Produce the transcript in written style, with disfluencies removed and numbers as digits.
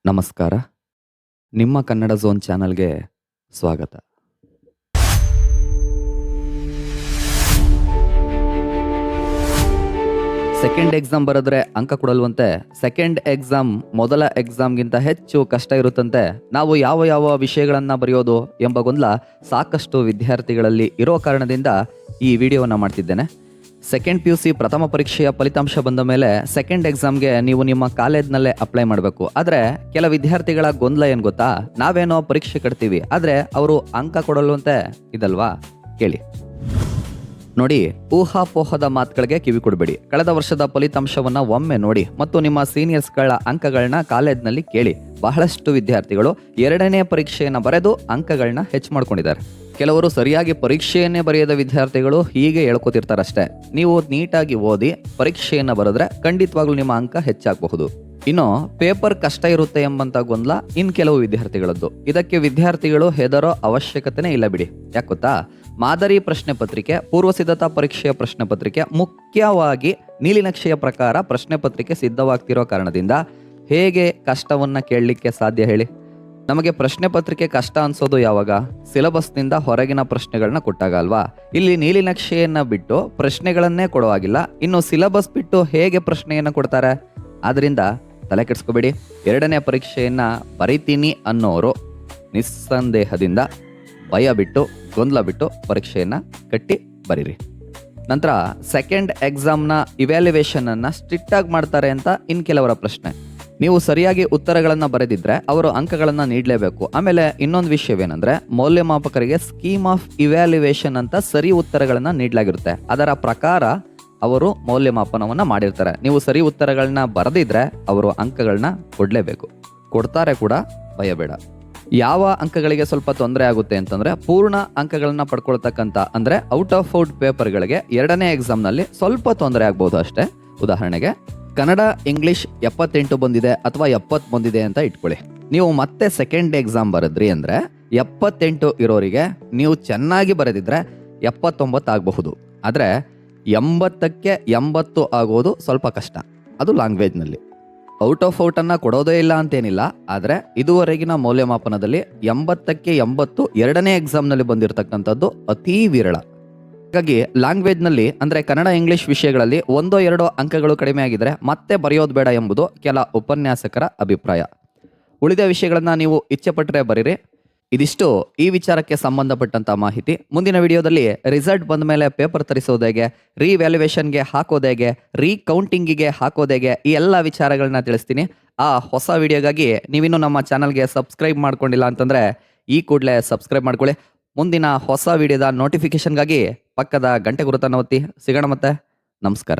ನಮಸ್ಕಾರ. ನಿಮ್ಮ ಕನ್ನಡ ಝೋನ್ ಚಾನಲ್ಗೆ ಸ್ವಾಗತ. ಸೆಕೆಂಡ್ ಎಕ್ಸಾಮ್ ಬರೆದ್ರೆ ಅಂಕ ಕೊಡಲ್ವಂತೆ. ಸೆಕೆಂಡ್ ಎಕ್ಸಾಮ್ ಮೊದಲ ಎಕ್ಸಾಮ್ಗಿಂತ ಹೆಚ್ಚು ಕಷ್ಟ ಇರುತ್ತಂತೆ. ನಾವು ಯಾವ ಯಾವ ವಿಷಯಗಳನ್ನ ಬರೆಯೋದು ಎಂಬ ಗೊಂದಲ ಸಾಕಷ್ಟು ವಿದ್ಯಾರ್ಥಿಗಳಲ್ಲಿ ಇರೋ ಕಾರಣದಿಂದ ಈ ವಿಡಿಯೋವನ್ನು ಮಾಡ್ತಿದ್ದೇನೆ. ಸೆಕೆಂಡ್ PUC ಪ್ರಥಮ ಪರೀಕ್ಷೆಯ ಫಲಿತಾಂಶ ಬಂದ ಮೇಲೆ ಸೆಕೆಂಡ್ ಎಕ್ಸಾಮ್ಗೆ ನೀವು ನಿಮ್ಮ ಕಾಲೇಜ್ನಲ್ಲೇ ಅಪ್ಲೈ ಮಾಡಬೇಕು. ಆದರೆ ಕೆಲ ವಿದ್ಯಾರ್ಥಿಗಳ ಗೊಂದಲ ಏನು ಗೊತ್ತಾ, ನಾವೇನೋ ಪರೀಕ್ಷೆ ಕಟ್ತೀವಿ ಆದರೆ ಅವರು ಅಂಕ ಕೊಡಲ್ವಂತೆ. ಇದಲ್ವಾ? ಕೇಳಿ ನೋಡಿ. ಊಹಾಪೋಹದ ಮಾತುಗಳಿಗೆ ಕಿವಿ ಕೊಡಬೇಡಿ. ಕಳೆದ ವರ್ಷದ ಫಲಿತಾಂಶವನ್ನ ಒಮ್ಮೆ ನೋಡಿ ಮತ್ತು ನಿಮ್ಮ ಸೀನಿಯರ್ಸ್ಗಳ ಅಂಕಗಳನ್ನ ಕಾಲೇಜ್ನಲ್ಲಿ ಕೇಳಿ. ಬಹಳಷ್ಟು ವಿದ್ಯಾರ್ಥಿಗಳು ಎರಡನೇ ಪರೀಕ್ಷೆಯನ್ನು ಬರೆದು ಅಂಕಗಳನ್ನ ಹೆಚ್ಚು ಮಾಡ್ಕೊಂಡಿದ್ದಾರೆ. ಕೆಲವರು ಸರಿಯಾಗಿ ಪರೀಕ್ಷೆಯನ್ನೇ ಬರೆಯದ ವಿದ್ಯಾರ್ಥಿಗಳು ಹೀಗೆ ಹೇಳ್ಕೊತಿರ್ತಾರಷ್ಟೇ. ನೀವು ನೀಟಾಗಿ ಓದಿ ಪರೀಕ್ಷೆಯನ್ನು ಬರೆದ್ರೆ ಖಂಡಿತವಾಗ್ಲೂ ನಿಮ್ಮ ಅಂಕ ಹೆಚ್ಚಾಗಬಹುದು. ಇನ್ನು ಪೇಪರ್ ಕಷ್ಟ ಇರುತ್ತೆ ಎಂಬಂತ ಗೊಂದಲ ಕೆಲವು ವಿದ್ಯಾರ್ಥಿಗಳದ್ದು. ಇದಕ್ಕೆ ವಿದ್ಯಾರ್ಥಿಗಳು ಹೆದರೋ ಅವಶ್ಯಕತೆನೇ ಇಲ್ಲ ಬಿಡಿ. ಯಾಕೆ ಗೊತ್ತಾ, ಮಾದರಿ ಪ್ರಶ್ನೆ ಪತ್ರಿಕೆ, ಪೂರ್ವ ಸಿದ್ಧತಾ ಪರೀಕ್ಷೆಯ ಪ್ರಶ್ನೆ ಪತ್ರಿಕೆ, ಮುಖ್ಯವಾಗಿ ನೀಲಿನಕ್ಷೆಯ ಪ್ರಕಾರ ಪ್ರಶ್ನೆ ಪತ್ರಿಕೆ ಸಿದ್ಧವಾಗ್ತಿರೋ ಕಾರಣದಿಂದ ಹೇಗೆ ಕಷ್ಟವನ್ನ ಕೇಳಲಿಕ್ಕೆ ಸಾಧ್ಯ ಹೇಳಿ? ನಮಗೆ ಪ್ರಶ್ನೆ ಪತ್ರಿಕೆ ಕಷ್ಟ ಅನ್ಸೋದು ಯಾವಾಗ? ಸಿಲೆಬಸ್ನಿಂದ ಹೊರಗಿನ ಪ್ರಶ್ನೆಗಳನ್ನ ಕೊಟ್ಟಾಗ ಅಲ್ವಾ? ಇಲ್ಲಿ ನೀಲಿನಕ್ಷೆಯನ್ನ ಬಿಟ್ಟು ಪ್ರಶ್ನೆಗಳನ್ನೇ ಕೊಡುವಾಗಿಲ್ಲ, ಇನ್ನು ಸಿಲೆಬಸ್ ಬಿಟ್ಟು ಹೇಗೆ ಪ್ರಶ್ನೆಯನ್ನ ಕೊಡ್ತಾರೆ? ಆದ್ರಿಂದ ತಲೆ ಕೆಡಿಸ್ಕೋಬೇಡಿ. ಎರಡನೇ ಪರೀಕ್ಷೆಯನ್ನ ಬರೀತೀನಿ ಅನ್ನೋರು ನಿಸ್ಸಂದೇಹದಿಂದ ಭಯ ಬಿಟ್ಟು ಗೊಂದಲ ಬಿಟ್ಟು ಪರೀಕ್ಷೆಯನ್ನ ಕಟ್ಟಿ ಬರೀರಿ. ನಂತರ ಸೆಕೆಂಡ್ ಎಕ್ಸಾಮ್ನ ಇವ್ಯಾಲ್ಯುವೇಷನ್ ಅನ್ನ ಸ್ಟ್ರಿಕ್ಟ್ ಆಗಿ ಮಾಡ್ತಾರೆ ಅಂತ ಕೆಲವರ ಪ್ರಶ್ನೆ. ನೀವು ಸರಿಯಾಗಿ ಉತ್ತರಗಳನ್ನ ಬರೆದಿದ್ರೆ ಅವರು ಅಂಕಗಳನ್ನ ನೀಡಲೇಬೇಕು. ಆಮೇಲೆ ಇನ್ನೊಂದು ವಿಷಯವೇನೆಂದ್ರೆ, ಮೌಲ್ಯಮಾಪಕರಿಗೆ ಸ್ಕೀಮ್ ಆಫ್ ಇವ್ಯಾಲ್ಯುವೇಷನ್ ಅಂತ ಸರಿ ಉತ್ತರಗಳನ್ನ ನೀಡಲಾಗಿರುತ್ತೆ. ಅದರ ಪ್ರಕಾರ ಅವರು ಮೌಲ್ಯಮಾಪನವನ್ನ ಮಾಡಿರ್ತಾರೆ. ನೀವು ಸರಿ ಉತ್ತರಗಳನ್ನ ಬರೆದಿದ್ರೆ ಅವರು ಅಂಕಗಳನ್ನ ಕೊಡ್ಲೇಬೇಕು. ಕೊಡ್ತಾರೆ ಕೂಡ, ಭಯ ಬೇಡ. ಯಾವ ಅಂಕಗಳಿಗೆ ಸ್ವಲ್ಪ ತೊಂದರೆ ಆಗುತ್ತೆ ಅಂತಂದ್ರೆ, ಪೂರ್ಣ ಅಂಕಗಳನ್ನ ಪಡ್ಕೊಳ್ತಕ್ಕಂಥ ಅಂದ್ರೆ ಔಟ್ ಆಫ್ ಔಟ್ ಪೇಪರ್ಗಳಿಗೆ ಎರಡನೇ ಎಕ್ಸಾಮ್ನಲ್ಲಿ ಸ್ವಲ್ಪ ತೊಂದರೆ ಆಗ್ಬೋದು ಅಷ್ಟೇ. ಉದಾಹರಣೆಗೆ ಕನ್ನಡ ಇಂಗ್ಲಿಷ್ 78 ಬಂದಿದೆ ಅಥವಾ 70 ಬಂದಿದೆ ಅಂತ ಇಟ್ಕೊಳ್ಳಿ. ನೀವು ಮತ್ತೆ ಸೆಕೆಂಡ್ ಎಕ್ಸಾಮ್ ಬರೆದ್ರಿ ಅಂದ್ರೆ 78 ಇರೋರಿಗೆ ನೀವು ಚೆನ್ನಾಗಿ ಬರೆದಿದ್ರೆ 79 ಆಗಬಹುದು. ಆದರೆ 80ಕ್ಕೆ 80 ಆಗೋದು ಸ್ವಲ್ಪ ಕಷ್ಟ. ಅದು ಲ್ಯಾಂಗ್ವೇಜ್ನಲ್ಲಿ. ಔಟ್ ಆಫ್ ಔಟ್ ಅನ್ನ ಕೊಡೋದೇ ಇಲ್ಲ ಅಂತೇನಿಲ್ಲ, ಆದರೆ ಇದುವರೆಗಿನ ಮೌಲ್ಯಮಾಪನದಲ್ಲಿ 80ಕ್ಕೆ 80 ಎರಡನೇ ಎಕ್ಸಾಮ್ನಲ್ಲಿ ಬಂದಿರತಕ್ಕಂಥದ್ದು ಅತೀ ವಿರಳ. ಹಾಗಾಗಿ ಲ್ಯಾಂಗ್ವೇಜ್ನಲ್ಲಿ ಅಂದರೆ ಕನ್ನಡ ಇಂಗ್ಲಿಷ್ ವಿಷಯಗಳಲ್ಲಿ 1-2 ಅಂಕಗಳು ಕಡಿಮೆ ಆಗಿದ್ರೆ ಮತ್ತೆ ಬರೆಯೋದು ಬೇಡ ಎಂಬುದು ಕೆಲ ಉಪನ್ಯಾಸಕರ ಅಭಿಪ್ರಾಯ. ಉಳಿದ ವಿಷಯಗಳನ್ನ ನೀವು ಇಚ್ಛೆಪಟ್ಟರೆ ಬರೀರಿ. ಇದಿಷ್ಟು ಈ ವಿಚಾರಕ್ಕೆ ಸಂಬಂಧಪಟ್ಟಂತ ಮಾಹಿತಿ. ಮುಂದಿನ ವಿಡಿಯೋದಲ್ಲಿ ರಿಸಲ್ಟ್ ಬಂದ ಮೇಲೆ ಪೇಪರ್ ತರಿಸೋದೇಗೆ, ರೀವ್ಯಾಲ್ಯುವೇಷನ್ಗೆ ಹಾಕೋದೇಗೆ, ರೀಕೌಂಟಿಂಗಿಗೆ ಹಾಕೋದೇಗೆ, ಈ ಎಲ್ಲ ವಿಚಾರಗಳನ್ನ ತಿಳಿಸ್ತೀನಿ. ಆ ಹೊಸ ವಿಡಿಯೋಗಾಗಿ ನೀವಿನ್ನೂ ನಮ್ಮ ಚಾನಲ್ಗೆ ಸಬ್ಸ್ಕ್ರೈಬ್ ಮಾಡ್ಕೊಂಡಿಲ್ಲ ಅಂತಂದ್ರೆ ಈ ಕೂಡಲೇ ಸಬ್ಸ್ಕ್ರೈಬ್ ಮಾಡ್ಕೊಳ್ಳಿ. ಮುಂದಿನ ಹೊಸ ವಿಡಿಯೋದ ನೋಟಿಫಿಕೇಶನ್ಗಾಗಿ ಪಕ್ಕದ ಗಂಟೆ ಗುರುತನ್ನು ಒತ್ತಿ. ಸಿಗೋಣ ಮತ್ತೆ. ನಮಸ್ಕಾರ.